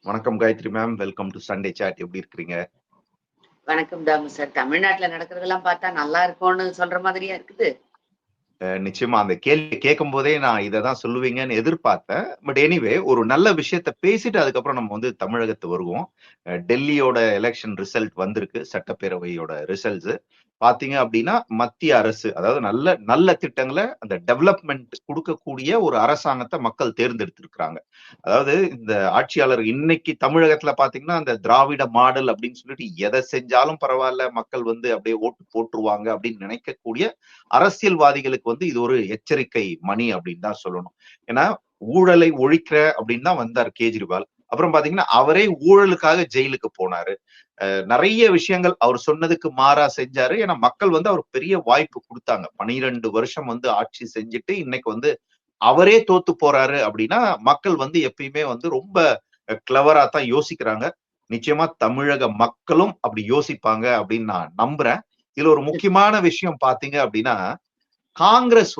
வணக்கம் Gayathri ma'am, welcome to Sunday chat. எப்படி இருக்கிறீங்க? வணக்கம் தாமு சார். தமிழ்நாட்டுல நடக்கிறதெல்லாம் பார்த்தா நல்லா இருக்கும்னு சொல்ற மாதிரியா இருக்குது. நிச்சயமா அந்த கேள்வி கேட்கும் போதே நான் இதைதான் சொல்லுவீங்கன்னு எதிர்பார்த்தேன். பட் எனிவே, ஒரு நல்ல விஷயத்த பேசிட்டு அதுக்கப்புறம் நம்ம தமிழகத்து வருவோம். டெல்லியோட எலெக்ஷன் ரிசல்ட் வந்திருக்கு, சட்டப்பேரவையோட ரிசல்ட்ஸ். பாத்தீங்க அப்படின்னா மத்திய அரசு, அதாவது நல்ல நல்ல திட்டங்களை, அந்த டெவலப்மெண்ட் கொடுக்கக்கூடிய ஒரு அரசாங்கத்தை மக்கள் தேர்ந்தெடுத்திருக்கிறாங்க. அதாவது இந்த ஆட்சியாளர் இன்னைக்கு தமிழகத்துல பாத்தீங்கன்னா அந்த திராவிட மாடல் அப்படின்னு சொல்லிட்டு எதை செஞ்சாலும் பரவாயில்ல, மக்கள் அப்படியே ஓட்டு போட்டுருவாங்க அப்படின்னு நினைக்கக்கூடிய அரசியல்வாதிகளுக்கு இது ஒரு எச்சரிக்கை மணி அப்படின்னு தான் சொல்லணும். ஏன்னா ஊழலை ஒழிக்கிற அப்படின்னு தான் வந்தார் கேஜ்ரிவால். அப்புறம் பாத்தீங்கன்னா அவரே ஊழலுக்காக ஜெயிலுக்கு போனாரு. நிறைய விஷயங்கள் அவர் சொன்னதுக்கு மாறா செஞ்சாரு. ஏன்னா மக்கள் அவருக்கு பெரிய வாய்ப்பு கொடுத்தாங்க. 12 வருஷம் ஆட்சி செஞ்சுட்டு இன்னைக்கு அவரே தோத்து போறாரு அப்படின்னா மக்கள் எப்பயுமே ரொம்ப கிளவரா தான் யோசிக்கிறாங்க. நிச்சயமா தமிழக மக்களும் அப்படி யோசிப்பாங்க அப்படின்னு நான் நம்புறேன். இதுல ஒரு முக்கியமான விஷயம் பாத்தீங்க அப்படின்னா, காங்கிரஸ்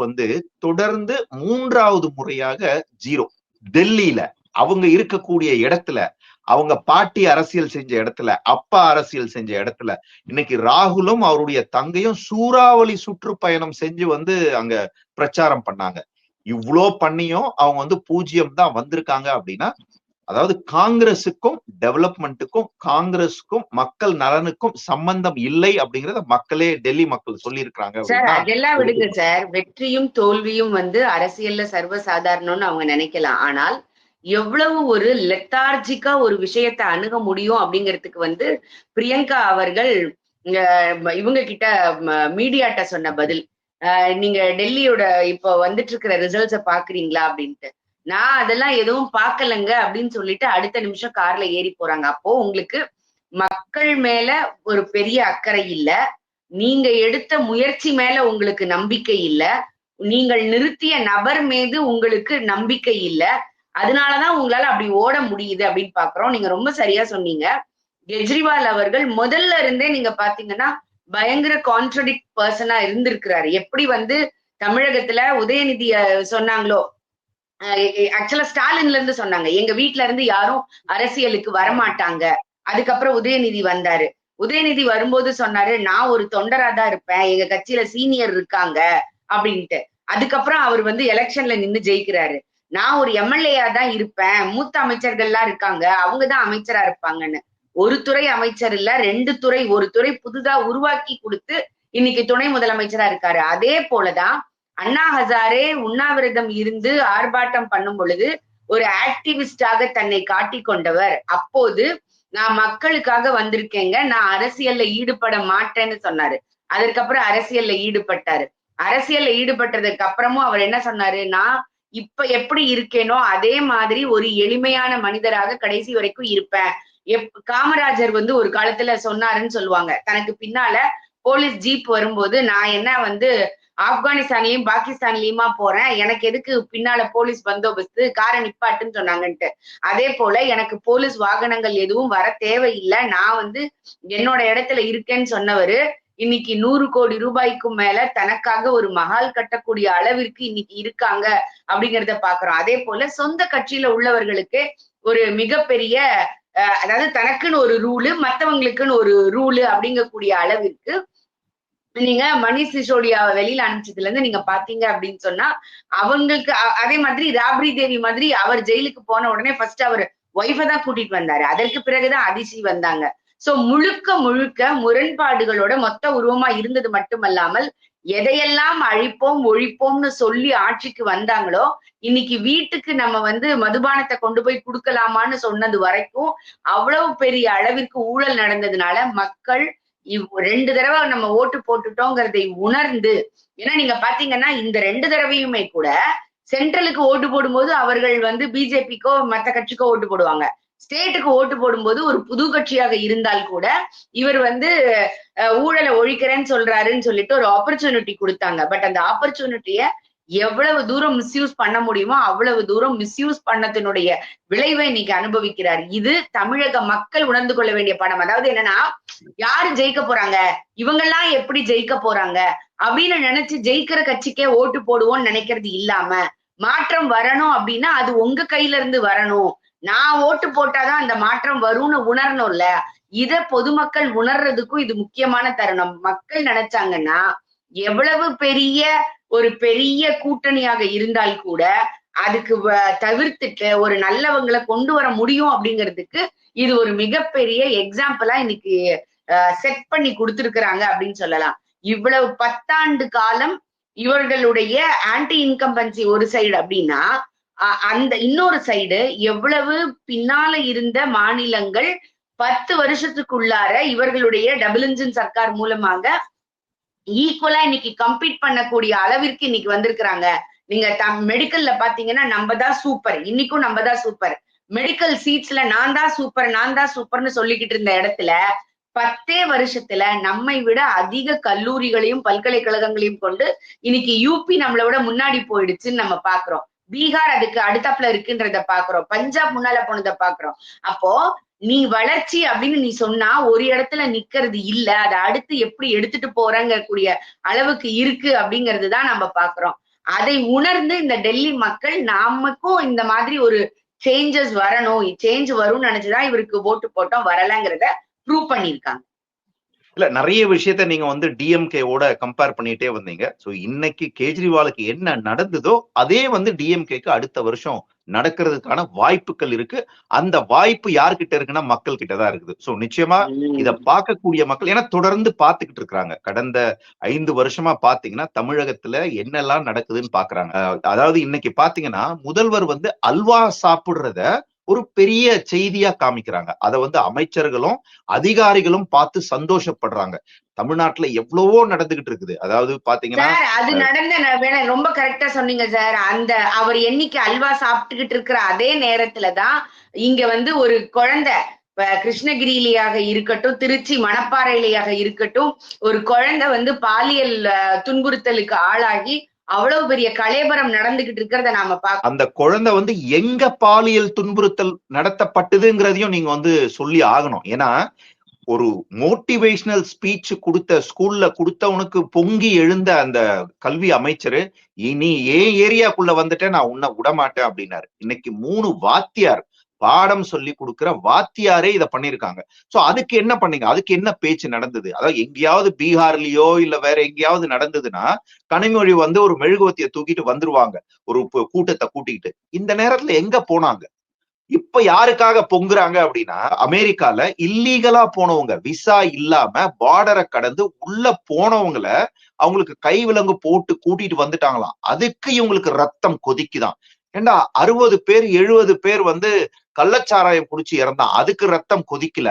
தொடர்ந்து 3வது முறையாக 0. டெல்லியில அவங்க இருக்கக்கூடிய இடத்துல, அவங்க பாட்டி அரசியல் செஞ்ச இடத்துல, அப்பா அரசியல் செஞ்ச இடத்துல, இன்னைக்கு ராகுலும் அவருடைய தங்கையும் சூறாவளி சுற்றுப்பயணம் செஞ்சு அங்க பிரச்சாரம் பண்ணாங்க. இவ்வளோ பண்ணியும் அவங்க 0 தான் வந்திருக்காங்க அப்படின்னா, அதாவது காங்கிரஸுக்கும் டெவலப்மெண்ட்டுக்கும், காங்கிரஸுக்கும் மக்கள் நலனுக்கும் சம்பந்தம் இல்லை அப்படிங்கறத மக்களே, டெல்லி மக்கள் சொல்லி இருக்காங்க. சார் அதெல்லாம் விடுங்க சார். வெற்றியும் தோல்வியும் அரசியல்ல சர்வசாதாரணம்னு அவங்க நினைக்கலாம். ஆனால் எவ்வளவு ஒரு லெத்தார்ஜிக்கா ஒரு விஷயத்தை அணுக முடியும் அப்படிங்கிறதுக்கு பிரியங்கா அவர்கள் இவங்க கிட்ட மீடியாட்ட சொன்ன பதில். நீங்க டெல்லியோட இப்ப வந்துட்டு இருக்கிற ரிசல்ட்ஸ பாக்குறீங்களா அப்படின்ட்டு. நான் அதெல்லாம் எதுவும் பார்க்கலங்க அப்படின்னு சொல்லிட்டு அடுத்த நிமிஷம் கார்ல ஏறி போறாங்க. அப்போ உங்களுக்கு மக்கள் மேல ஒரு பெரிய அக்கறை இல்ல, நீங்க எடுத்த முயற்சி மேல உங்களுக்கு நம்பிக்கை இல்ல, நீங்கள் நிறுத்திய நபர் மீது உங்களுக்கு நம்பிக்கை இல்ல, அதனாலதான் உங்களால அப்படி ஓட முடியுது அப்படின்னு பாக்குறோம். நீங்க ரொம்ப சரியா சொன்னீங்க. கெஜ்ரிவால் அவர்கள் முதல்ல இருந்தே நீங்க பாத்தீங்கன்னா பயங்கர கான்ட்ரடிக்ட் பர்சனா இருந்திருக்கிறாரு. எப்படி தமிழகத்துல உதயநிதிய சொன்னாங்களோ, ஆக்சுவலா ஸ்டாலின்ல இருந்து சொன்னாங்க, எங்க வீட்ல இருந்து யாரும் அரசியலுக்கு வரமாட்டாங்க. அதுக்கப்புறம் உதயநிதி வந்தாரு. உதயநிதி வரும்போது சொன்னாரு, நான் ஒரு தொண்டரா தான் இருப்பேன், எங்க கட்சியில சீனியர் இருக்காங்க அப்படின்ட்டு. அதுக்கப்புறம் அவர் எலெக்ஷன்ல நின்னு ஜெயிக்கிறாரு. நான் ஒரு எம்எல்ஏயா தான் இருப்பேன், மூத்த அமைச்சர்கள்லாம் இருக்காங்க, அவங்கதான் அமைச்சரா இருப்பாங்கன்னு. ஒரு துறை அமைச்சர் இல்ல, 2 துறை, ஒரு துறை புதுதா உருவாக்கி கொடுத்து இன்னைக்கு துணை முதலமைச்சரா இருக்காரு. அதே போலதான் அண்ணா ஹசாரே உண்ணாவிரதம் இருந்து ஆர்ப்பாட்டம் பண்ணும் பொழுது ஒரு ஆக்டிவிஸ்டாக தன்னை காட்டிக் கொண்டவர். அப்போது நான் மக்களுக்காக வந்திருக்கேங்க, நான் அரசியல்ல ஈடுபட மாட்டேன்னு சொன்னாரு. அதற்கப்புறம் அரசியல்ல ஈடுபட்டாரு. அரசியல்ல ஈடுபட்டதுக்கு அப்புறமும் அவர் என்ன சொன்னாரு, நான் இப்ப எப்படி இருக்கேனோ அதே மாதிரி ஒரு எளிமையான மனிதராக கடைசி வரைக்கும் இருப்பேன். காமராஜர் ஒரு காலத்துல சொன்னாருன்னு சொல்லுவாங்க, தனக்கு பின்னால போலீஸ் ஜீப் வரும்போது நான் என்ன ஆப்கானிஸ்தான்லயும் பாகிஸ்தான்லயுமா போறேன், எனக்கு எதுக்கு பின்னால போலீஸ் பந்தோபஸ்து, காரை நிப்பாட்டுன்னு சொன்னாங்கன்ட்டு. அதே போல எனக்கு போலீஸ் வாகனங்கள் எதுவும் வர தேவையில்லை, நான் என்னோட இடத்துல இருக்கேன்னு சொன்னவரு இன்னைக்கு 100 கோடி ரூபாய்க்கும் மேல தனக்காக ஒரு மஹால் கட்டக்கூடிய அளவிற்கு இன்னைக்கு இருக்காங்க அப்படிங்கிறத பாக்குறோம். அதே போல சொந்த கட்சியில உள்ளவர்களுக்கு ஒரு மிகப்பெரிய அதாவது தனக்குன்னு ஒரு ரூலு, மத்தவங்களுக்குன்னு ஒரு ரூலு அப்படிங்கக்கூடிய அளவிற்கு நீங்க மணிஷ் சிசோடியாவை வெளியில அனுப்பிச்சதுல இருந்து நீங்க பாத்தீங்க அப்படின்னு சொன்னா, அவங்களுக்கு அதே மாதிரி ராப்ரி தேவி மாதிரி அவர் ஜெயிலுக்கு போன உடனே ஃபர்ஸ்ட் அவர் ஒய்ஃபை தான் கூட்டிட்டு வந்தாரு. அதற்கு பிறகுதான் அதிசி வந்தாங்க. சோ முழுக்க முழுக்க முரண்பாடுகளோட மொத்த உருவமா இருந்தது மட்டுமல்லாமல், எதையெல்லாம் அழிப்போம் ஒழிப்போம்னு சொல்லி ஆட்சிக்கு வந்தாங்களோ, இன்னைக்கு வீட்டுக்கு நம்ம மதுபானத்தை கொண்டு போய் கொடுக்கலாமான்னு சொன்னது வரைக்கும் அவ்வளவு பெரிய அளவிற்கு ஊழல் நடந்ததுனால மக்கள் 2 தடவை நம்ம ஓட்டு போட்டுட்டோங்கிறதை உணர்ந்து, ஏன்னா நீங்க பாத்தீங்கன்னா இந்த 2 தடவையுமே கூட சென்ட்ரலுக்கு ஓட்டு போடும்போது அவர்கள் பிஜேபிக்கோ மத்த கட்சிக்கோ ஓட்டு போடுவாங்க. ஸ்டேட்டுக்கு ஓட்டு போடும்போது ஒரு புது கட்சியாக இருந்தால் கூட இவர் ஊழலை ஒழிக்கிறேன்னு சொல்றாருன்னு சொல்லிட்டு ஒரு ஆப்பர்ச்சுனிட்டி கொடுத்தாங்க. பட் அந்த ஆப்பர்ச்சுனிட்டிய எவ்வளவு தூரம் மிஸ்யூஸ் பண்ண முடியுமோ அவ்வளவு தூரம் மிஸ்யூஸ் பண்ணத்தினுடைய விளைவை இன்னைக்கு அனுபவிக்கிறார். இது தமிழக மக்கள் உணர்ந்து கொள்ள வேண்டிய படம். அதாவது என்னன்னா, யாரு ஜெயிக்க போறாங்க, இவங்கெல்லாம் எப்படி ஜெயிக்க போறாங்க அப்படின்னு நினைச்சு ஜெயிக்கிற கட்சிக்கே ஓட்டு போடுவோம்னு நினைக்கிறது இல்லாம, மாற்றம் வரணும் அப்படின்னா அது உங்க கையில இருந்து வரணும். நான் ஓட்டு போட்டாதான் அந்த மாற்றம் வரும்னு உணரணும்ல. இத பொதுமக்கள் உணர்றதுக்கும் இது முக்கியமான தருணம். மக்கள் நினைச்சாங்கன்னா, எவ்வளவு பெரிய கூட்டணியாக இருந்தால் கூட, அதுக்கு தவிர்த்துட்டு ஒரு நல்லவங்கள கொண்டு வர முடியும் அப்படிங்கிறதுக்கு, இது ஒரு மிகப்பெரிய எக்ஸாம்பிளா இன்னைக்கு செட் பண்ணி குடுத்திருக்கிறாங்க அப்படின்னு சொல்லலாம். இவ்வளவு 10 ஆண்டு காலம் இவர்களுடைய ஆன்டி இன்கம்பன்சி ஒரு சைடு அப்படின்னா, அந்த இன்னொரு சைடு எவ்வளவு பின்னால இருந்த மாநிலங்கள் 10 வருஷத்துக்குள்ளார இவர்களுடைய டபுள் இன்ஜின் சர்க்கார் மூலமாக ஈக்குவலா இன்னைக்கு கம்பீட் பண்ணக்கூடிய அளவிற்கு இன்னைக்கு வந்திருக்கிறாங்க. நீங்க மெடிக்கல்ல பாத்தீங்கன்னா நம்ம தான் சூப்பர், இன்னைக்கும் நம்ம தான் சூப்பர். மெடிக்கல் சீட்ஸ்ல நான் தான் சூப்பர், நான் தான் சூப்பர்னு சொல்லிக்கிட்டு இருந்த இடத்துல 10 வருஷத்துல நம்மை விட அதிக கல்லூரிகளையும் பல்கலைக்கழகங்களையும் கொண்டு இன்னைக்கு யூபி நம்மளை விட முன்னாடி போயிடுச்சுன்னு நம்ம பாக்குறோம். பீகார் அதுக்கு அடுத்தாப்புல இருக்குன்றத பாக்குறோம். பஞ்சாப் முன்னால போனதை பாக்குறோம். அப்போ நீ வளர்ச்சி அப்படின்னு நீ சொன்னா ஒரு இடத்துல நிக்கிறது இல்ல, அதை அடுத்து எப்படி எடுத்துட்டு போறங்க கூடிய அளவுக்கு இருக்கு அப்படிங்கிறது தான் நம்ம பாக்குறோம். அதை உணர்ந்து இந்த டெல்லி மக்கள் நமக்கும் இந்த மாதிரி ஒரு சேஞ்சஸ் வரணும், சேஞ்ச் வரும்னு நினைச்சுதான் இவருக்கு ஓட்டு போட்டோம், வரலங்கிறத ப்ரூவ் பண்ணிருக்காங்க. இல்ல நிறைய விஷயத்த நீங்க வந்து டிஎம்கேவோட கம்பேர் பண்ணிட்டே வந்தீங்க. சோ இன்னைக்கு கேஜ்ரிவாலுக்கு என்ன நடந்ததோ அதே வந்து டிஎம்கேக்கு அடுத்த வருஷம் நடக்கிறதுக்கான வாய்ப்புகள் இருக்கு. அந்த வாய்ப்பு யார்கிட்ட இருக்குன்னா மக்கள் கிட்ட தான் இருக்குது. சோ நிச்சயமா இத பார்க்கக்கூடிய மக்கள், ஏன்னா தொடர்ந்து பார்த்துக்கிட்டு இருக்காங்க. கடந்த 5 வருஷமா பாத்தீங்கன்னா தமிழகத்துல என்னெல்லாம் நடக்குதுன்னு பாக்குறாங்க. அதாவது இன்னைக்கு பாத்தீங்கன்னா முதல்வர் வந்து அல்வா சாப்பிடுறத ஒரு பெரிய செய்தியா காமிக்கிறாங்க. அத வந்து அமைச்சர்களும் அதிகாரிகளும் பார்த்து சந்தோஷப்படுறாங்க. தமிழ்நாட்டுல எவ்வளவோ நடந்துகிட்டு இருக்குது. அதாவது பாத்தீங்கன்னா அது நடந்த ரொம்ப கரெக்டா சொன்னீங்க சார். அந்த அவர் என்னைக்கு அல்வா சாப்பிட்டுக்கிட்டு இருக்கிற அதே நேரத்துலதான் இங்க வந்து ஒரு குழந்தை கிருஷ்ணகிரியிலேயாக இருக்கட்டும், திருச்சி மணப்பாறையிலேயாக இருக்கட்டும், ஒரு குழந்தை வந்து பாலியல் துன்புறுத்தலுக்கு ஆளாகி அவ்வளவு பெரிய கலேபரம் நடந்துகிட்டு இருக்கிறத நாம பார்க்க. அந்த குழந்தை வந்து எங்க பாலியல் துன்புறுத்தல் நடத்தப்பட்டதுங்கிறதையும் நீங்க வந்து சொல்லி ஆகணும். ஏன்னா ஒரு மோட்டிவேஷனல் ஸ்பீச் கொடுத்த ஸ்கூல்ல கொடுத்தவனுக்கு பொங்கி எழுந்த அந்த கல்வி அமைச்சரு, நீ ஏன் ஏரியாக்குள்ள வந்துட்ட நான் உன்னை விடமாட்டேன் அப்படின்னாரு. இன்னைக்கு 3 வாத்தியார் பாடம் சொல்லி கொடுக்கிற வாத்தியாரே இதை பண்ணிருக்காங்க. சோ அதுக்கு என்ன பண்ணீங்க? அதுக்கு என்ன பேச்சு நடந்தது? அதாவது எங்கேயாவது பீகார்லயோ இல்ல வேற எங்கேயாவது நடந்ததுன்னா கனிமொழி வந்து ஒரு மெழுகுவத்தியை தூக்கிட்டு வந்துருவாங்க, ஒரு கூட்டத்தை கூட்டிக்கிட்டு. இந்த நேரத்துல எங்க போனாங்க? இப்ப யாருக்காக பொங்குறாங்க அப்படின்னா, அமெரிக்கால இல்லீகலா போனவங்க, விசா இல்லாம பார்டரை கடந்து உள்ள போனவங்கள அவங்களுக்கு கை விலங்கு போட்டு கூட்டிட்டு வந்துட்டாங்களாம். அதுக்கு இவங்களுக்கு ரத்தம் கொதிக்குதான். ஏண்டா 60 பேர் 70 பேர் வந்து கள்ளச்சாராயம் குடிச்சு இறந்தான், அதுக்கு ரத்தம் கொதிக்கல.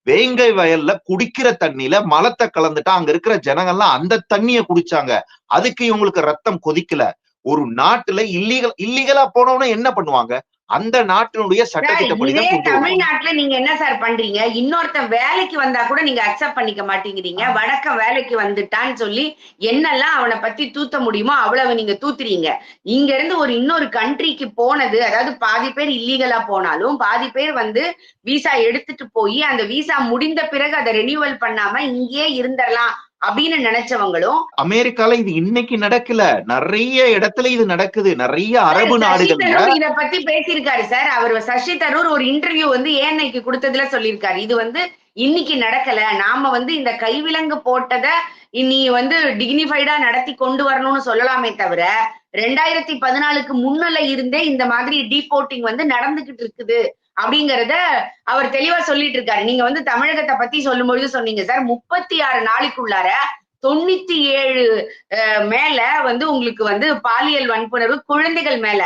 வேங்கை வயல்ல குடிக்கிற தண்ணியில மலத்தை கலந்துட்டா அங்க இருக்கிற ஜனங்கள்லாம் அந்த தண்ணிய குடிச்சாங்க, அதுக்கு இவங்களுக்கு ரத்தம் கொதிக்கல. ஒரு நாட்டுல இல்லீகலா போனவன என்ன பண்ணுவாங்க? அந்த நாட்டினுடைய சட்டத்திட்டப்படி. தமிழ்நாட்டுல நீங்க என்ன சார் பண்றீங்க? இன்னொருத்தன் வேலைக்கு வந்தா கூட நீங்க அக்செப்ட் பண்ணிக்க மாட்டேங்கிறீங்க. வடக்க வேலைக்கு வந்துட்டான்னு சொல்லி என்னெல்லாம் அவனை பத்தி தூத்த முடியுமோ அவ்வளவு நீங்க தூத்துறீங்க. இங்க இருந்து ஒரு இன்னொரு கண்ட்ரிக்கு போனது, அதாவது பாதி பேர் இல்லீகலா போனாலும் பாதி பேர் வந்து விசா எடுத்துட்டு போய் அந்த விசா முடிந்த பிறகு அதை ரெனியூவல் பண்ணாம இங்கேயே இருந்துடலாம் அப்படின்னு நினைச்சவங்களும். அமெரிக்கால இது இன்னைக்கு நடக்கல, நிறைய இடத்துல இது நடக்குது. நிறைய அரபு நாடுகள் இத பத்தி பேசியிருக்காரு சார். அவர் சசி தரூர் ஒரு இன்டர்வியூ வந்து ஏஎன்ஐக்கு கொடுத்ததுல சொல்லியிருக்காரு, இது வந்து இன்னைக்கு நடக்கல, நாம வந்து இந்த கைவிலங்கு போட்டத நீ வந்து டிக்னிஃபைடா நடத்தி கொண்டு வரணும்னு சொல்லலாமே தவிர 2014க்கு முன்னால இருந்தே இந்த மாதிரி டீபோர்ட்டிங் வந்து நடந்துகிட்டு இருக்குது அப்படிங்கறத அவர் தெளிவா சொல்லிட்டு இருக்காரு. நீங்க வந்து தமிழகத்தை பத்தி சொல்லும்பொழுது சொன்னீங்க சார், 36 நாளைக்குள்ளார 97 மேல வந்து உங்களுக்கு வந்து பாலியல் வன்புணர்வு குழந்தைகள் மேல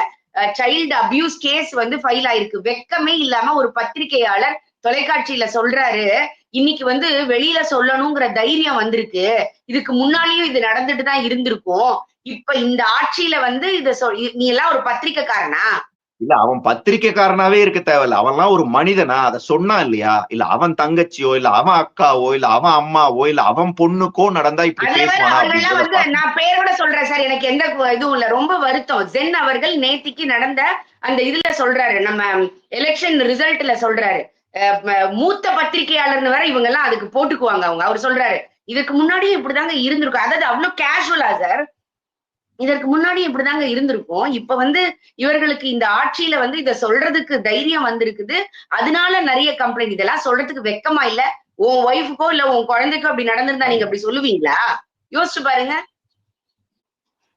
சைல்டு அபியூஸ் கேஸ் வந்து ஃபைல் ஆயிருக்கு. வெக்கமே இல்லாம ஒரு பத்திரிகையாளர் தொலைக்காட்சியில சொல்றாரு, இன்னைக்கு வந்து வெளியில சொல்லணுங்கிற தைரியம் வந்திருக்கு, இதுக்கு முன்னாலேயும் இது நடந்துட்டு தான் இருந்திருக்கும், இப்ப இந்த ஆட்சியில வந்து இத நீ எல்லாம் ஒரு பத்திரிக்கைக்காரனா? இல்ல அவன் பத்திரிக்கைக்காரனாவே இருக்க தேவையில்ல, அவன்லாம் ஒரு மனிதனா? அதை சொன்னா இல்லையா? இல்ல அவன் தங்கச்சியோ இல்ல அவன் அக்காவோ இல்ல அவன் அம்மாவோ இல்ல அவன் பொண்ணுக்கோ நடந்தா இப்படி பேசுவானா? நான் பேரோட சொல்றேன் சார், எனக்கு எந்த இதுவும் இல்ல. ரொம்ப வருத்தம். ஜென் அவர்கள் நேத்திக்கு நடந்த அந்த இதுல சொல்றாரு, நம்ம எலெக்ஷன் ரிசல்ட்ல சொல்றாரு, மூத்த பத்திரிகையாளர்னு வேற இவங்க எல்லாம் அதுக்கு போட்டுக்குவாங்க அவங்க. அவர் சொல்றாரு இதுக்கு முன்னாடியே இப்படிதாங்க இருந்திருக்கும். அதாவது அவ்வளவு கேஷுவலா சார். இதற்கு முன்னாடி இப்படிதாங்க இருந்திருக்கும். இப்ப வந்து இவர்களுக்கு இந்த ஆட்சியில வந்து இத சொல்றதுக்கு தைரியம் வந்திருக்குது. அதனால நெறைய கம்ப்ளைண்ட். இதெல்லாம் சொல்றதுக்கு வெட்கமா இல்ல? உன் ஒய்ஃப்க்கோ இல்ல உன் குழந்தைக்கோ அப்படி நடந்திருந்தா நீங்க அப்படி சொல்லுவீங்களா? யோசிச்சு பாருங்க.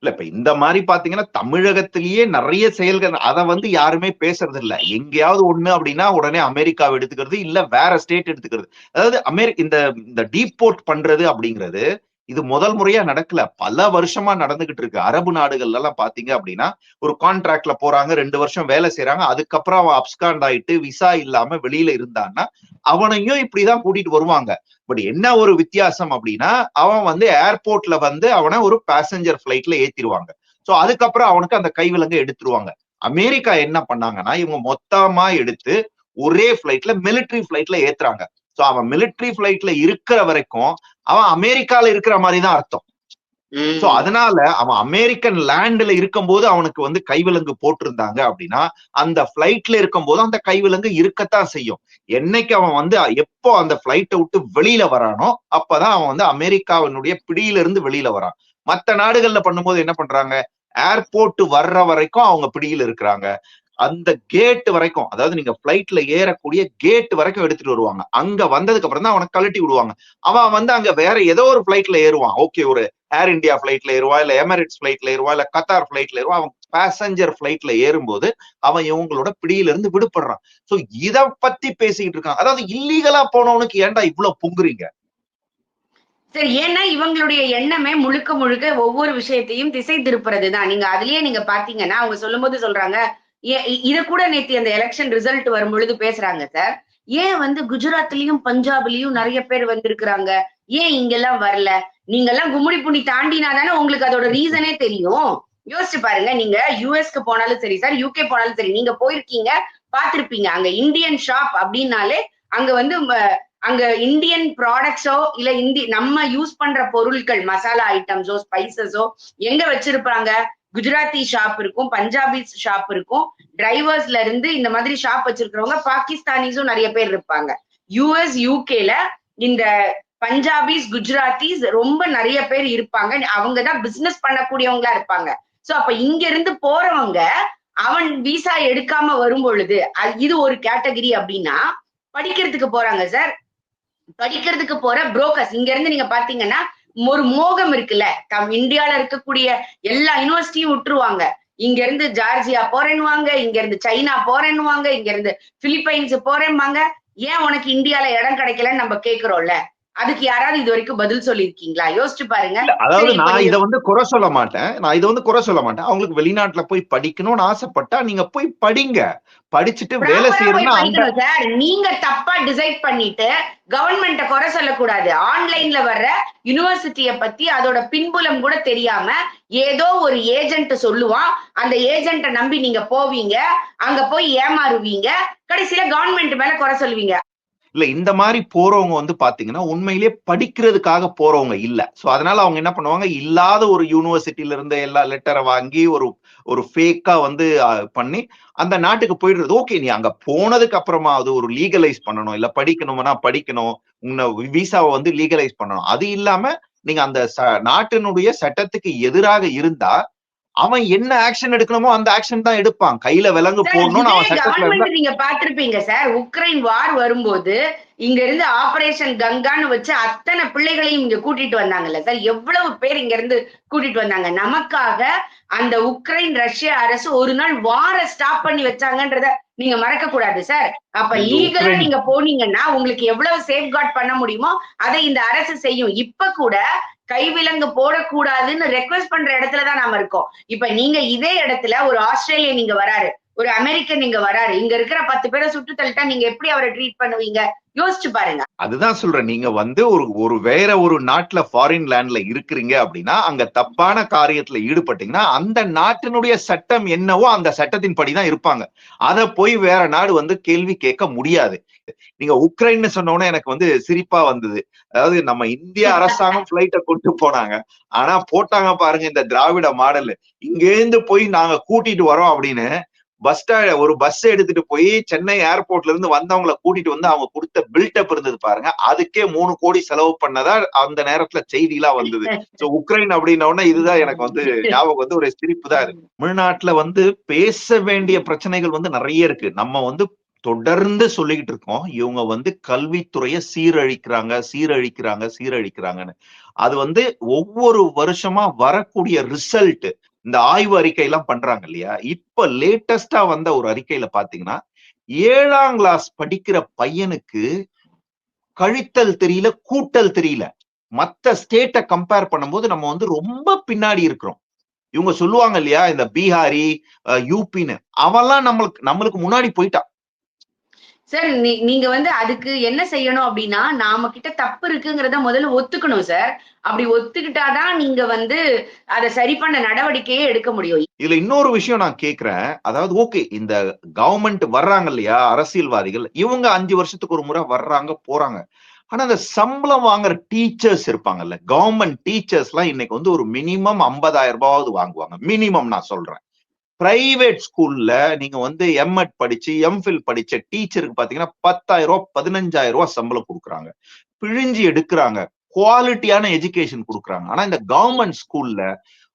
இல்ல இப்ப இந்த மாதிரி பாத்தீங்கன்னா தமிழகத்திலேயே நிறைய செயல்கள் அத வந்து யாருமே பேசுறது இல்ல. எங்கேயாவது ஒண்ணு அப்படின்னா உடனே அமெரிக்காவை எடுத்துக்கிறது, இல்ல வேற ஸ்டேட் எடுத்துக்கிறது. அதாவது இந்த இந்த டீபோர்ட் பண்றது அப்படிங்கிறது இது முதல் முறையா நடக்கல. பல வருஷமா நடந்துகிட்டு இருக்கு. அரபு நாடுகள்ல எல்லாம் பாத்தீங்க அப்படின்னா ஒரு கான்ட்ராக்ட்ல போறாங்க, 2 வருஷம் வேலை செய்யறாங்க. அதுக்கப்புறம் அவன் அப்ஸ்காண்ட் ஆயிட்டு விசா இல்லாம வெளியில இருந்தான்னா அவனையும் இப்படிதான் கூட்டிட்டு வருவாங்க. பட் என்ன ஒரு வித்தியாசம் அப்படின்னா அவன் வந்து ஏர்போர்ட்ல வந்து அவனை ஒரு பேசஞ்சர் பிளைட்ல ஏத்திடுவாங்க. சோ அதுக்கப்புறம் அவனுக்கு அந்த கைவிலங்கை எடுத்துருவாங்க. அமெரிக்கா என்ன பண்ணாங்கன்னா இவங்க மொத்தமா எடுத்து ஒரே பிளைட்ல மிலிட்டரி பிளைட்ல ஏத்துறாங்க. சோ அவன் மிலிட்டரி பிளைட்ல இருக்கிற வரைக்கும் அவன் அமெரிக்கால இருக்கிற மாதிரி தான் அர்த்தம். சோ அதனால அவன் அமெரிக்கன் லேண்ட்ல இருக்கும்போது அவனுக்கு வந்து கைவிலங்கு போட்டிருந்தாங்க அப்படின்னா அந்த பிளைட்ல இருக்கும்போது அந்த கைவிலங்கு இருக்கத்தான் செய்யும். என்னைக்கு அவன் வந்து எப்போ அந்த பிளைட்டை விட்டு வெளியில வரானோ அப்பதான் அவன் வந்து அமெரிக்காவினுடைய பிடியில இருந்து வெளியில வரான். மத்த நாடுகள்ல பண்ணும்போது என்ன பண்றாங்க, ஏர்போர்ட் வர்ற வரைக்கும் அவங்க பிடியில இருக்கிறாங்க. அந்த கேட் வரைக்கும், அதாவது நீங்க பிளைட்ல ஏறக்கூடிய கேட் வரைக்கும் எடுத்துட்டு வருவாங்க. அங்க வந்ததுக்கு அப்புறம் தான் அவனை கழட்டி விடுவாங்க. அவன் வந்து அங்க வேற ஏதோ ஒரு பிளைட்ல ஏறுவான். ஓகே, ஒரு ஏர் இந்தியா பிளைட்ல ஏறுவான், இல்ல எமிரேட்ஸ் பிளைட்ல ஏறுவான், இல்ல கத்தார் பிளைட்ல ஏறுவான். அவன் பேசஞ்சர் பிளைட்ல ஏறும்போது அவன் இவங்களோட பிடியில இருந்து விடுபடுறான். சோ இத பத்தி பேசிக்கிட்டு இருக்கான். அதாவது இல்லீகலா போனவனுக்கு ஏன்டா இவ்வளவு பொங்குறீங்க? சரி, ஏன்னா இவங்களுடைய எண்ணமே முழுக்க முழுக்க ஒவ்வொரு விஷயத்தையும் திசை திருப்புறது தான். நீங்க அதிலேயே நீங்க பார்த்தீங்கன்னா, அவங்க சொல்லும்போது சொல்றாங்க, இத கூட நேத்து அந்த எலக்ஷன் ரிசல்ட் வரும்பொழுது பேசுறாங்க சார். ஏன் வந்து குஜராத்லயும், பஞ்சாப்லயும் நெறைய பேர் வந்திருக்கிறாங்க. ஏன் இங்கெல்லாம் வரல? நீங்கலாம் கும்மிடி பூண்டி தாண்டினா தானே உங்களுக்கு அதோட ரீசனே தெரியும். யோசிச்சு பாருங்க. நீங்க யுஎஸ்க்கு போனாலும் சரி சார், யுகே போனாலும் சரி, நீங்க போயிருக்கீங்க, பார்த்திருப்பீங்க. அங்க இந்தியன் ஷாப் அப்டின்னாலே, அங்க வந்து அங்க இந்தியன் ப்ராடக்ட்ஸோ இல்ல நம்ம யூஸ் பண்ற பொருட்கள் மசாலா ஐட்டம்ஸோ ஸ்பைசஸோ எங்க வச்சிருப்பாங்க? குஜராத்தி ஷாப் இருக்கும், பஞ்சாபி ஷாப் இருக்கும். டிரைவர்ஸ்ல இருந்து இந்த மாதிரி ஷாப் வச்சிருக்கிறவங்க பாகிஸ்தானிஸும் நிறைய பேர் இருப்பாங்க. யுஎஸ் யூகேல இந்த பஞ்சாபிஸ் குஜராத்திஸ் ரொம்ப நிறைய பேர் இருப்பாங்க. அவங்க தான் பிசினஸ் பண்ணக்கூடியவங்களா இருப்பாங்க. சோ அப்ப இங்க இருந்து போறவங்க அவன் விசா எடுக்காம வரும் பொழுது இது ஒரு கேட்டகரி அப்படின்னா படிக்கிறதுக்கு போறாங்க சார். படிக்கிறதுக்கு போற புரோக்கர்ஸ் இங்க இருந்து நீங்க பாத்தீங்கன்னா ஒரு மோகம் இருக்குல்ல. இந்தியால இருக்கக்கூடிய எல்லா யூனிவர்சிட்டியும் விட்டுருவாங்க. இங்க இருந்து ஜார்ஜியா போறேன்னுவாங்க, இங்க இருந்து சைனா போறேன்னுவாங்க, இங்க இருந்து பிலிப்பைன்ஸ் போறேன்பாங்க. ஏன் உனக்கு இந்தியால இடம் கிடைக்கலன்னு நம்ம கேக்குறோம்ல. அதுக்கு யாராவது இது வரைக்கும் பதில் சொல்லியிருக்கீங்களா? யோசிச்சு பாருங்க. இல்ல அதாவது சரி, இப்ப நான் நீங்க இத வந்து குறை சொல்ல மாட்டேன். நான் இத வந்து குறை சொல்ல மாட்டேன். அவங்களுக்கு வெளிநாட்டுல போய் படிக்கணும்னு ஆசைப்பட்டா நீங்க போய் படிங்க. படிச்சுட்டு வேலை ப்ராப்பரா போய் செய்யணும்னா அந்த படிக்கணும் சார். நீங்க தப்பா டிசைட் பண்ணிட்டு கவர்மெண்ட்ட குறை சொல்லக்கூடாது. ஆன்லைன்ல வர்ற யூனிவர்சிட்டிய பத்தி அதோட பின்புலம் கூட தெரியாம ஏதோ ஒரு ஏஜென்ட் சொல்லுவான். அந்த ஏஜென்ட்ட நம்பி நீங்க போவீங்க. அங்க போய் ஏமாறுவீங்க. கடைசியில கவர்மெண்ட் மேல குறை சொல்லுவீங்க. இல்ல இந்த மாதிரி போறவங்க வந்து பாத்தீங்கன்னா உண்மையிலேயே படிக்கிறதுக்காக போறவங்க இல்ல. சோ அதனால அவங்க என்ன பண்ணுவாங்க, இல்லாத ஒரு யூனிவர்சிட்டில இருந்து எல்லா லெட்டரை வாங்கி ஒரு ஒரு ஃபேக்கா வந்து பண்ணி அந்த நாட்டுக்கு போயிடுறது. ஓகே, நீ அங்க போனதுக்கு அப்புறமா அது ஒரு லீகலைஸ் பண்ணணும், இல்ல படிக்கணும்னா படிக்கணும், உன்னை விசாவை வந்து லீகலைஸ் பண்ணணும். அது இல்லாம நீங்க அந்த நாட்டினுடைய சட்டத்துக்கு எதிராக இருந்தா அவன் என்ன ஆக்ஷன் எடுக்கணுமோ அந்த ஆக்ஷன் தான் எடுப்பான். கையில விலங்கு சார், போடணும்னு இதே அவன் சட்டத்துல இருந்தா. கவர்மெண்ட் நீங்க பார்த்திருப்பீங்க சார். உக்ரைன் வார் வரும்போது இங்க இருந்து ஆபரேஷன் கங்கான்னு வச்சு அத்தனை பிள்ளைகளையும் இங்க கூட்டிட்டு வந்தாங்கல்ல சார். எவ்வளவு பேர் இங்க இருந்து கூட்டிட்டு வந்தாங்க. நமக்காக அந்த உக்ரைன் ரஷ்ய அரசு ஒரு நாள் வார ஸ்டாப் பண்ணி வச்சாங்கன்றத நீங்க மறக்க கூடாது சார். அப்ப நீங்க லீகலா உக்ரைன் நீங்க போனீங்கன்னா உங்களுக்கு எவ்வளவு சேஃப்கார்ட் பண்ண முடியுமோ அதை இந்த அரசு செய்யும். இப்ப கூட கைவிலங்கு போடக்கூடாதுன்னு ரெக்வெஸ்ட் பண்ற இடத்துல தான் நாம இருக்கோம். இப்ப நீங்க இதே இடத்துல ஒரு ஆஸ்திரேலியன் நீங்க வராரு, ஒரு அமெரிக்கன் இங்க வராரு. இங்க இருக்கிற 10 பேரை சுட்டு தள்ளிட்டா நீங்க எப்படி அவரை ட்ரீட் பண்ணுவீங்க? யோசிச்சு பாருங்க. அதுதான் சொல்றேன். நீங்க வந்து ஒரு ஒரு வேற ஒரு நாட்டுல ஃபாரின் லேண்ட்ல இருக்கிறீங்க அப்படின்னா அங்க தப்பான காரியத்துல ஈடுபட்டீங்கன்னா அந்த நாட்டினுடைய சட்டம் என்னவோ அந்த சட்டத்தின் படிதான் இருப்பாங்க. அத போய் வேற நாடு வந்து கேள்வி கேட்க முடியாது. நீங்க உக்ரைன்னு சொன்னோன்னே எனக்கு வந்து சிரிப்பா வந்தது. அதாவது நம்ம இந்திய அரசாங்கம் பிளைட்டை கொண்டு போனாங்க. ஆனா போட்டாங்க பாருங்க இந்த திராவிட மாடல். இங்க இருந்து போய் நாங்க கூட்டிட்டு வரோம் அப்படின்னு ஒரு பஸ் எடுத்துட்டு போய் சென்னை ஏர்போர்ட்ல இருந்து வந்தவங்களை கூட்டிட்டு வந்து அவங்க கொடுத்த பில்டப் இருந்தது பாருங்க. அதுக்கே 3 கோடி செலவு பண்ணதா அந்த நேரத்துல செய்திலாம் வந்தது. சோ உக்ரைன் அப்படின்ன இதுதான் எனக்கு வந்து ஞாபகம் வந்து ஒரு சிரிப்பு தான். தமிழ்நாட்டுல வந்து பேச வேண்டிய பிரச்சனைகள் வந்து நிறைய இருக்கு. நம்ம வந்து தொடர்ந்து சொல்லிக்கிட்டு இருக்கோம், இவங்க வந்து கல்வித்துறையை சீரழிக்கிறாங்கன்னு. அது வந்து ஒவ்வொரு வருஷமா வரக்கூடிய ரிசல்ட், இந்த ஆய்வு அறிக்கை எல்லாம் பண்றாங்க இல்லையா? இப்ப லேட்டஸ்டா வந்த ஒரு அறிக்கையில பாத்தீங்கன்னா 7ஆம் கிளாஸ் படிக்கிற பையனுக்கு கழித்தல் தெரியல, கூட்டல் தெரியல. மத்த ஸ்டேட்டை கம்பேர் பண்ணும்போது நம்ம வந்து ரொம்ப பின்னாடி இருக்கிறோம். இவங்க சொல்லுவாங்க இல்லையா, இந்த பீகாரி, யூபின்னு, அவெல்லாம் நம்மளுக்கு முன்னாடி போயிட்டான். சார் நீங்க வந்து அதுக்கு என்ன செய்யணும் அப்படின்னா, நாம கிட்ட தப்பு இருக்குங்கிறத முதல்ல ஒத்துக்கணும் சார். அப்படி ஒத்துக்கிட்டாதான் நீங்க வந்து அதை சரி பண்ண நடவடிக்கையே எடுக்க முடியும். இதுல இன்னொரு விஷயம் நான் கேக்குறேன். அதாவது ஓகே, இந்த கவர்மெண்ட் வர்றாங்க இல்லையா, அரசியல்வாதிகள், இவங்க 5 வருஷத்துக்கு ஒரு முறை வர்றாங்க போறாங்க. ஆனா அந்த சம்பளம் வாங்குற டீச்சர்ஸ் இருப்பாங்கல்ல, கவர்மெண்ட் டீச்சர்ஸ் எல்லாம் இன்னைக்கு வந்து ஒரு மினிமம் 50,000 ரூபாயாவது வாங்குவாங்க. மினிமம் நான் சொல்றேன். பிரைவேட் ஸ்கூல்ல நீங்க வந்து எம்எட் படிச்சு எம்ஃபில் படிச்ச டீச்சருக்கு பாத்தீங்கன்னா 10,000 ரூபாய் 15,000 ரூபாய் சம்பளம் கொடுக்குறாங்க. பிழிஞ்சு எடுக்கிறாங்க. குவாலிட்டியான எஜுகேஷன் கொடுக்குறாங்க. ஆனா இந்த கவர்மெண்ட் ஸ்கூல்ல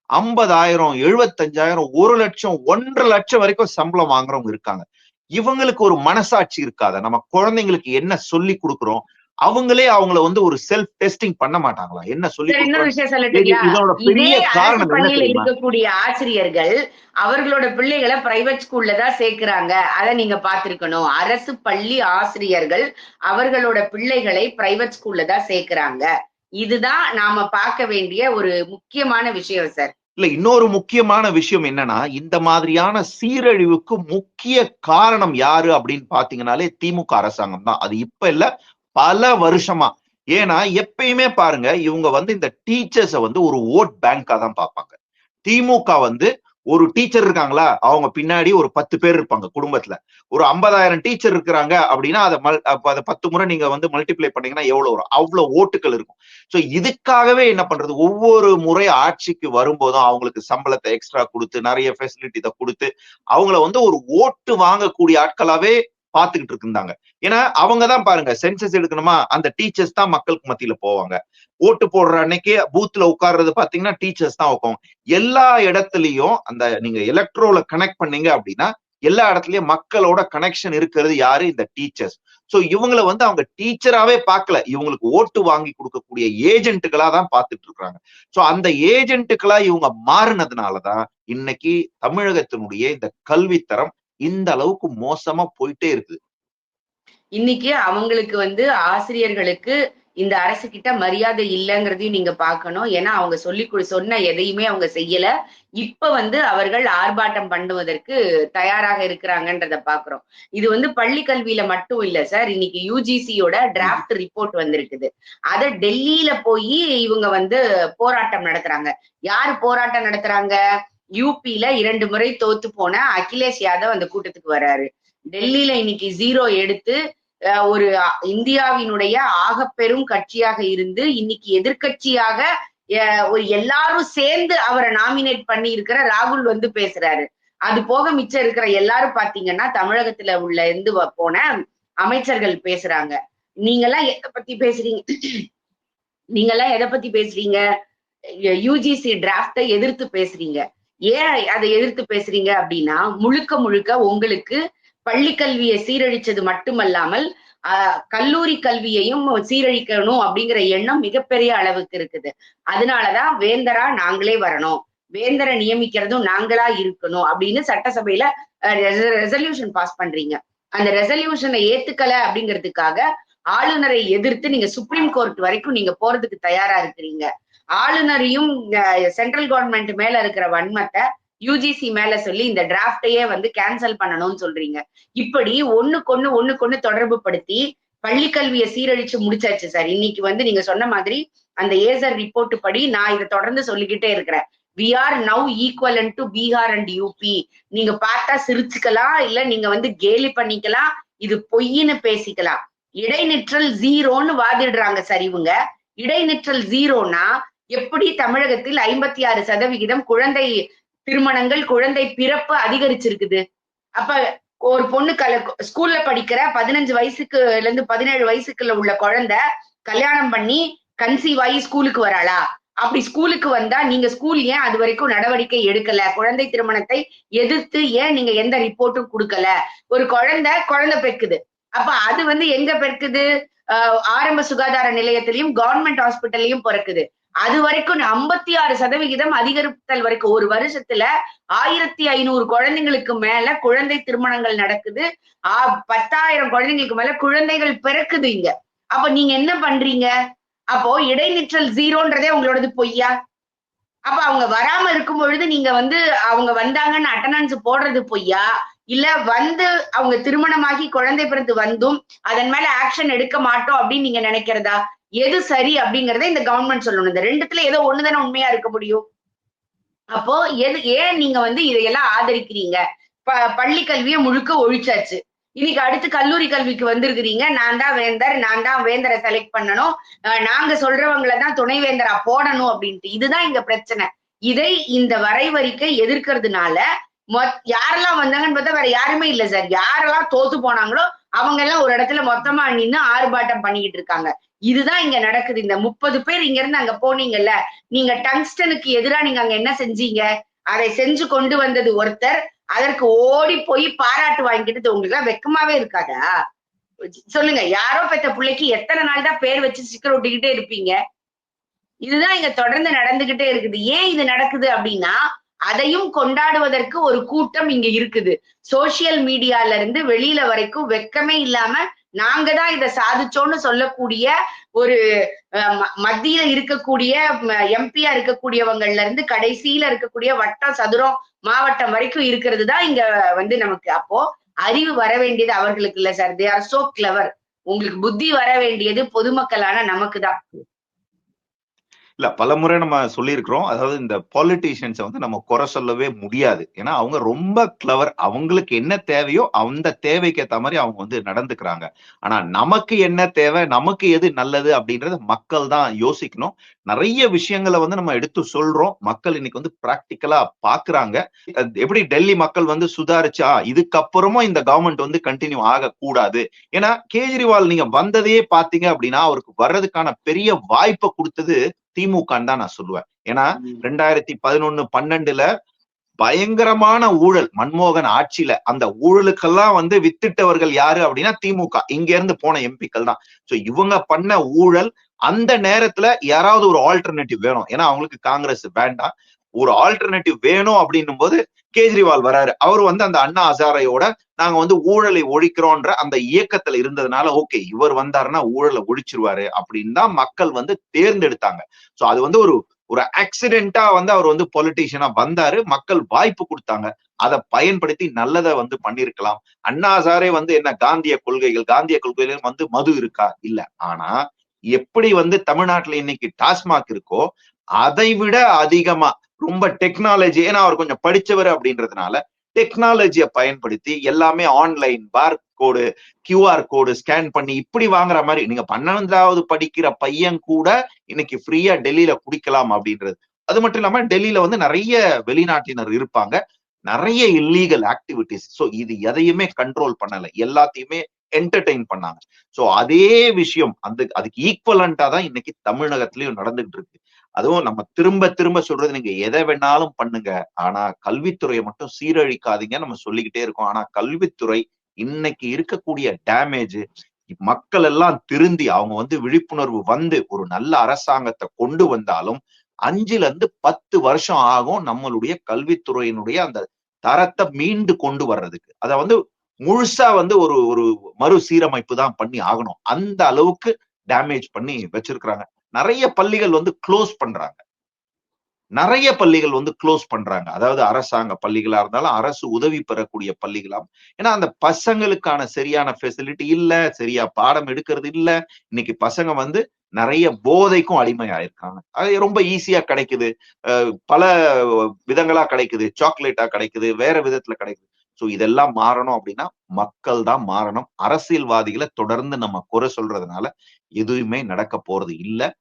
50,000, 75,000, 1 லட்சம், 1.5 லட்சம் வரைக்கும் சம்பளம் வாங்குறவங்க இருக்காங்க. இவங்களுக்கு ஒரு மனசாட்சி இருக்காத? நம்ம குழந்தைங்களுக்கு என்ன சொல்லி கொடுக்கிறோம், அவங்களே அவங்கள வந்து ஒரு செல்ஃப் டெஸ்டிங் பண்ண மாட்டாங்களா? என்ன சொல்லி இன்னொரு விஷயம் சொல்லட்டுங்களா? இதோட இதே பெரிய அரசு காரணம் என்ன பள்ளியில் தெரியுமா? இருக்கக்கூடிய ஆசிரியர்கள் அவர்களோட பிள்ளைகளை பிரைவேட் ஸ்கூல்ல தான் சேர்க்கிறாங்க. அதை நீங்க பார்த்திருக்கணும். அரசு பள்ளி ஆசிரியர்கள் அவர்களோட பிள்ளைகளை பிரைவேட் ஸ்கூல்ல தான் சேர்க்கிறாங்க. இதுதான் நாம பார்க்க வேண்டிய ஒரு முக்கியமான விஷயம் சார். இல்ல, இன்னொரு முக்கியமான விஷயம் என்னன்னா, இந்த மாதிரியான சீரழிவுக்கு முக்கிய காரணம் யாரு அப்படின்னு பாத்தீங்கன்னாலே திமுக அரசாங்கம் தான். அது இப்ப இல்ல, பல வருஷமா. ஏன்னா எப்பயுமே பாருங்க, இவங்க வந்து இந்த டீச்சர்ஸ வந்து ஒரு ஓட் பேங்கா தான் பார்ப்பாங்க. திமுக வந்து ஒரு டீச்சர் இருக்காங்களா, அவங்க பின்னாடி ஒரு 10 பேர் இருப்பாங்க குடும்பத்துல. ஒரு 50,000 டீச்சர் இருக்கிறாங்க அப்படின்னா அதை 10 முறை நீங்க வந்து மல்டிப்ளை பண்ணீங்கன்னா எவ்வளவு வரும்? அவ்வளவு ஓட்டுகள் இருக்கும். சோ இதுக்காகவே என்ன பண்றது, ஒவ்வொரு முறை ஆட்சிக்கு வரும்போதும் அவங்களுக்கு சம்பளத்தை எக்ஸ்ட்ரா கொடுத்து, நிறைய ஃபெசிலிட்டி கொடுத்து, அவங்கள வந்து ஒரு ஓட்டு வாங்கக்கூடிய ஆட்களாவே பாத்துக்கிட்டு இருந்தாங்க. ஏன்னா அவங்கதான் பாருங்க, சென்சஸ் எடுக்கணுமா, அந்த டீச்சர்ஸ் தான் மக்களுக்கு மத்தியில போவாங்க. ஓட்டு போடுற அன்னைக்கு பூத்ல உட்கார்றது பாத்தீங்கன்னா டீச்சர்ஸ் தான் உட்காரும். எல்லா இடத்துலயும் அந்த நீங்க எலக்ட்ரோல கனெக்ட் பண்ணீங்க அப்படின்னா எல்லா இடத்துலயும் மக்களோட கனெக்ஷன் இருக்கிறது யாரு? இந்த டீச்சர்ஸ். சோ இவங்களை வந்து அவங்க டீச்சராவே பார்க்கல, இவங்களுக்கு ஓட்டு வாங்கி கொடுக்கக்கூடிய ஏஜென்ட்டுகளா தான் பார்த்துட்டு இருக்காங்க. சோ அந்த ஏஜென்ட்டுகளா இவங்க மாறினதுனாலதான் இன்னைக்கு தமிழகத்தினுடைய இந்த கல்வித்தரம் இந்த அளவுக்கு மோசமா போயிட்டே இருக்கு. இன்னைக்கு அவங்களுக்கு வந்து ஆசிரியர்களுக்கு இந்த அரசு கிட்ட மரியாதை இல்லைங்கிறதையும் நீங்க பார்க்கணும். ஏன்னா அவங்க சொன்ன எதையுமே அவங்க செய்யல. இப்ப வந்து அவர்கள் ஆர்ப்பாட்டம் பண்ணுவதற்கு தயாராக இருக்கிறாங்கன்றத பாக்குறோம். இது வந்து பள்ளி கல்வியில மட்டும் இல்ல சார். இன்னைக்கு யுஜிசியோட டிராஃப்ட் ரிப்போர்ட் வந்திருக்குது. அத டெல்லியில போய் இவங்க வந்து போராட்டம் நடத்துறாங்க. யாரு போராட்டம் நடத்துறாங்க? யூபியில 2 முறை தோத்து போன அகிலேஷ் யாதவ் அந்த கூட்டத்துக்கு வராரு. டெல்லியில இன்னைக்கு 0 எடுத்து ஒரு இந்தியாவினுடைய ஆகப்பெரும் கட்சியாக இருந்து இன்னைக்கு எதிர்க்கட்சியாக ஒரு எல்லாரும் சேர்ந்து அவரை நாமினேட் பண்ணி இருக்கிற ராகுல் வந்து பேசுறாரு. அது போக மிச்சம் இருக்கிற எல்லாரும் பாத்தீங்கன்னா தமிழகத்துல உள்ள இருந்து போன அமைச்சர்கள் பேசுறாங்க. நீங்கெல்லாம் எதை பத்தி பேசுறீங்க? நீங்கெல்லாம் எதை பத்தி பேசுறீங்க? யுஜிசி டிராப்டை எதிர்த்து பேசுறீங்க. ஏன் அதை எதிர்த்து பேசுறீங்க அப்படின்னா, முழுக்க முழுக்க உங்களுக்கு பள்ளி கல்வியை சீரழிச்சது மட்டுமல்லாமல் கல்லூரி கல்வியையும் சீரழிக்கணும் அப்படிங்கிற எண்ணம் மிகப்பெரிய அளவுக்கு இருக்குது. அதனாலதான் வேந்தரா நாங்களே வரணும், வேந்தரை நியமிக்கிறதும் நாங்களா இருக்கணும் அப்படின்னு சட்டசபையில ரெசல்யூஷன் பாஸ் பண்றீங்க. அந்த ரெசல்யூஷனை ஏத்துக்கல அப்படிங்கிறதுக்காக ஆளுநரை எதிர்த்து நீங்க சுப்ரீம் கோர்ட் வரைக்கும் நீங்க போறதுக்கு தயாரா இருக்கிறீங்க. ஆளுநரையும் சென்ட்ரல் கவர்மெண்ட் மேல இருக்கிற வன்மத்தை யுஜிசி மேல சொல்லி இந்த டிராப்டையே வந்து கேன்சல் பண்ணணும்னு சொல்றீங்க. இப்படி ஒண்ணுக்கொண்ணு தொடர்பு படுத்தி பள்ளி கல்வியை சீரழிச்சு முடிச்சாச்சு சார். இன்னைக்கு வந்து நீங்க சொன்ன மாதிரி அந்த ஏசர் ரிப்போர்ட் படி நான் இதை தொடர்ந்து சொல்லிக்கிட்டே இருக்கிறேன். We are now equivalent to Bihar and UP. நீங்க பார்த்தா சிரிச்சுக்கலாம், இல்ல நீங்க வந்து கேலி பண்ணிக்கலாம், இது பொய்ன்னு பேசிக்கலாம். இடைநிற்றல் 0ன்னு வாதிடுறாங்க சார் இவங்க. இடைநிற்றல் 0னா எப்படி தமிழகத்தில் 56% குழந்தை திருமணங்கள், குழந்தை பிறப்பு அதிகரிச்சிருக்குது? அப்ப ஒரு பொண்ணு ஸ்கூல்ல படிக்கிற 15 வயசுக்குல இருந்து 17 வயசுக்குள்ள உள்ள குழந்தை கல்யாணம் பண்ணி கன்சீவ் ஆகி ஸ்கூலுக்கு வராளா? அப்படி ஸ்கூலுக்கு வந்தா நீங்க ஸ்கூல் ஏன் அது வரைக்கும் நடவடிக்கை எடுக்கல? குழந்தை திருமணத்தை எதிர்த்து ஏன் நீங்க எந்த ரிப்போர்ட்டும் கொடுக்கல? ஒரு குழந்தை பெக்குது. அப்ப அது வந்து எங்க பெக்குது? ஆரம்ப சுகாதார நிலையத்திலையும் கவர்மெண்ட் ஹாஸ்பிட்டல்லையும் பிறக்குது. அது வரைக்கும் 56% அதிகரித்தல் வரைக்கும் ஒரு வருஷத்துல 1500 குழந்தைங்களுக்கு மேல குழந்தை திருமணங்கள் நடக்குது. 10,000 குழந்தைங்களுக்கு மேல குழந்தைகள் பிறக்குது இங்க. அப்ப நீங்க என்ன பண்றீங்க? அப்போ இடைநிற்றல் 0ன்றதே உங்களோடது பொய்யா? அப்ப அவங்க வராம இருக்கும் பொழுது நீங்க வந்து அவங்க வந்தாங்கன்னு அட்டெண்டன்ஸ் போடுறது பொய்யா? இல்ல வந்து அவங்க திருமணமாகி குழந்தை பிறந்து வந்தும் அதன் மேல ஆக்ஷன் எடுக்க மாட்டோம் அப்படின்னு நீங்க நினைக்கிறதா? எது சரி அப்படிங்கறத இந்த கவர்மெண்ட் சொல்லணும். இந்த 2த்துல ஏதோ ஒண்ணுதானே உண்மையா இருக்க முடியும். அப்போ ஏன் நீங்க வந்து இதையெல்லாம் ஆதரிக்கிறீங்க? பள்ளி கல்வியை முழுக்க ஒழிச்சாச்சு. இன்னைக்கு அடுத்து கல்லூரி கல்விக்கு வந்திருக்கிறீங்க. நான் தான் வேந்தர், நான் தான் வேந்தரை செலக்ட் பண்ணணும். நாங்க சொல்றவங்களை தான் துணைவேந்தரா போடணும் அப்படின்ட்டு. இதுதான் இங்க பிரச்சனை. இதை இந்த வரைவறிக்கை எதிர்க்கிறதுனால யாரெல்லாம் வந்தாங்கன்னு பார்த்தா வேற யாருமே இல்ல சார். யாரெல்லாம் தோத்து போனாங்களோ அவங்க எல்லாம் ஒரு இடத்துல மொத்தமா நின்னு ஆர்ப்பாட்டம் பண்ணிக்கிட்டு இருக்காங்க. இதுதான் இங்க நடக்குது. இந்த 30 பேர் இங்க இருந்து அங்க போனீங்கல்ல, நீங்க டங்ஸ்டனுக்கு எதிரா நீங்க அங்க என்ன செஞ்சீங்க? அதை செஞ்சு கொண்டு வந்தது ஒருத்தர். அதற்கு ஓடி போய் பாராட்டு வாங்கிக்கிட்டு உங்களுக்கு வெக்கமாவே இருக்காதா? சொல்லுங்க. யாரோ பெத்த பிள்ளைக்கு எத்தனை நாள் தான் பேர் வச்சு ஸ்டிக்கர் ஒட்டிக்கிட்டே இருப்பீங்க? இதுதான் இங்க தொடர்ந்து நடந்துகிட்டே இருக்குது. ஏன் இது நடக்குது அப்படின்னா, அதையும் கொண்டாடுவதற்கு ஒரு கூட்டம் இங்க இருக்குது. சோசியல் மீடியால இருந்து வெளியில வரைக்கும் வெட்கமே இல்லாம நாங்க தான் இத சாதிச்சோம்னு சொல்லக்கூடிய ஒரு மத்தியில இருக்கக்கூடிய எம்பியா இருக்கக்கூடியவங்கள்ல இருந்து கடைசியில இருக்கக்கூடிய வட்டம், சதுரம், மாவட்டம் வரைக்கும் இருக்கிறது தான் இங்க வந்து நமக்கு. அப்போ அறிவு வர வேண்டியது அவர்களுக்கு இல்ல sir. They are so clever. உங்களுக்கு புத்தி வர வேண்டியது பொதுமக்களான நமக்கு தான். இல்ல பலமுறை நம்ம சொல்லியிருக்கிறோம். அதாவது இந்த பாலிட்டிஷியன்ஸ வந்து நம்ம குறை சொல்லவே முடியாது. ஏன்னா அவங்க ரொம்ப கிளவர். அவங்களுக்கு என்ன தேவையோ அந்த தேவைக்கு ஏத்த மாரி அவங்க வந்து நடந்துக்கிறாங்க. ஆனா நமக்கு என்ன தேவை? நமக்கு எது நல்லது? அப்படின்றத மக்கள் தான் யோசிக்கணும். நெறைய விஷயங்கள வந்து நம்ம எடுத்து சொல்றோம். மக்கள் இன்னைக்கு வந்து பிராக்டிகலா பாக்குறாங்க. எப்படி டெல்லி மக்கள் வந்து சுதாரிச்சா இதுக்கப்புறமும் இந்த கவர்ன்மெண்ட் வந்து கன்டின்யூ ஆகக்கூடாது. ஏன்னா கேஜ்ரிவால் நீங்க வந்ததையே பாத்தீங்க அப்படின்னா, அவருக்கு வர்றதுக்கான பெரிய வாய்ப்ப குடுத்தது திமுகன்னு தான் நான் சொல்லுவேன். ஏன்னா 2011, 12ல பயங்கரமான ஊழல் மன்மோகன் ஆட்சியில அந்த ஊழலுக்கெல்லாம் வந்து வித்திட்டவர்கள் யாரு அப்படின்னா திமுக. இங்க இருந்து போன எம்பிக்கள் தான். சோ இவங்க பண்ண ஊழல் அந்த நேரத்துல யாராவது ஒரு ஆல்டர்னேட்டிவ் வேணும். ஏன்னா அவங்களுக்கு காங்கிரஸ் வேண்டாம். ஒரு ஆல்டர்னேட்டிவ் வேணும் அப்படின்னும் போது கேஜ்ரிவால் வராரு. அவர் வந்து அந்த அண்ணா ஹசாரையோட நாங்க வந்து ஊழலை ஒழிக்கிறோன்ற அந்த இயக்கத்துல இருந்ததுனால ஓகே இவர் வந்தாருன்னா ஊழலை ஒழிச்சிருவாரு அப்படின்னு தான் மக்கள் வந்து தேர்ந்தெடுத்தாங்க. சோ அது வந்து ஒரு ஒரு ஆக்சிடென்டா வந்து அவர் வந்து பொலிட்டீஷியனா வந்தாரு. மக்கள் வாய்ப்பு கொடுத்தாங்க. அதை பயன்படுத்தி நல்லதை வந்து பண்ணிருக்கலாம். அண்ணா ஹசாரே வந்து என்ன காந்திய கொள்கைகள் வந்து மது இருக்கா? இல்ல. ஆனா எப்படி வந்து தமிழ்நாட்டுல இன்னைக்கு டாஸ்மாக் இருக்கோ அதை விட அதிகமா ரொம்ப டெக்னாலஜி, ஏன்னா அவர் கொஞ்சம் படிச்சவர் அப்படின்றதுனால டெக்னாலஜியை பயன்படுத்தி எல்லாமே ஆன்லைன் பார் கோடு, கியூஆர் கோடு ஸ்கேன் பண்ணி இப்படி வாங்குற மாதிரி நீங்க 12வது படிக்கிற பையன் கூட இன்னைக்கு ஃப்ரீயா டெல்லியில குடிக்கலாம் அப்படின்றது. அது மட்டும் இல்லாம டெல்லியில வந்து நிறைய வெளிநாட்டினர் இருப்பாங்க. நிறைய இல்லீகல் ஆக்டிவிட்டிஸ். சோ இது எதையுமே கண்ட்ரோல் பண்ணல. எல்லாத்தையுமே என்டர்டெயின் பண்ணாங்க. சோ அதே விஷயம் அதுக்கு ஈக்குவலண்டா தான் இன்னைக்கு தமிழகத்திலயும் நடந்துட்டு இருக்கு. அதுவும் நம்ம திரும்ப திரும்ப சொல்றது நீங்க எதை வேணாலும் பண்ணுங்க. ஆனா கல்வித்துறையை மட்டும் சீரழிக்காதீங்க நம்ம சொல்லிக்கிட்டே இருக்கோம். ஆனா கல்வித்துறை இன்னைக்கு இருக்கக்கூடிய டேமேஜ் மக்கள் எல்லாம் திருந்தி அவங்க வந்து விழிப்புணர்வு வந்து ஒரு நல்ல அரசாங்கத்தை கொண்டு வந்தாலும் 5ல இருந்து 10 வருஷம் ஆகும் நம்மளுடைய கல்வித்துறையினுடைய அந்த தரத்தை மீண்டு கொண்டு வர்றதுக்கு. அத வந்து முழுசா வந்து ஒரு ஒரு மறுசீரமைப்பு தான் பண்ணி ஆகணும். அந்த அளவுக்கு டேமேஜ் பண்ணி வச்சிருக்கிறாங்க. நிறைய பள்ளிகள் வந்து க்ளோஸ் பண்றாங்க. நிறைய பள்ளிகள் வந்து க்ளோஸ் பண்றாங்க. அதாவது அரசாங்க பள்ளிகளா இருந்தாலும் அரசு உதவி பெறக்கூடிய பள்ளிகளா. ஏன்னா அந்த பசங்களுக்கான சரியான ஃபெசிலிட்டி இல்ல, சரியா பாடம் எடுக்கிறது இல்ல. இன்னைக்கு பசங்க வந்து நிறைய போதைக்கும் அடிமை ஆயிருக்காங்க. அது ரொம்ப ஈஸியா கிடைக்குது. பல விதங்களா கிடைக்குது. சாக்லேட்டா கிடைக்குது, வேற விதத்துல கிடைக்குது. சோ இதெல்லாம் மாறணும் அப்படின்னா மக்கள் தான் மாறணும். அரசியல்வாதிகளை தொடர்ந்து நம்ம குறை சொல்றதுனால எதுவுமே நடக்க போறது இல்ல.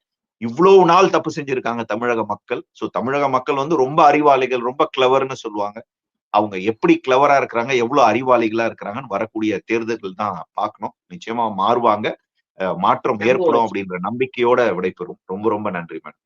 இவ்வளவு நாள் தப்பு செஞ்சிருக்காங்க தமிழக மக்கள். சோ தமிழக மக்கள் வந்து ரொம்ப அறிவாளிகள், ரொம்ப கிளவர்னு சொல்லுவாங்க. அவங்க எப்படி கிளவரா இருக்கிறாங்க, எவ்வளவு அறிவாளிகளா இருக்கிறாங்கன்னு வரக்கூடிய தேர்தல்கள் தான் பார்க்கணும். நிச்சயமா மாறுவாங்க. மாற்றம் நம்புவோம். ஏற்படும் அப்படின்ற நம்பிக்கையோட விடைபெறும். ரொம்ப ரொம்ப நன்றி மேடம்.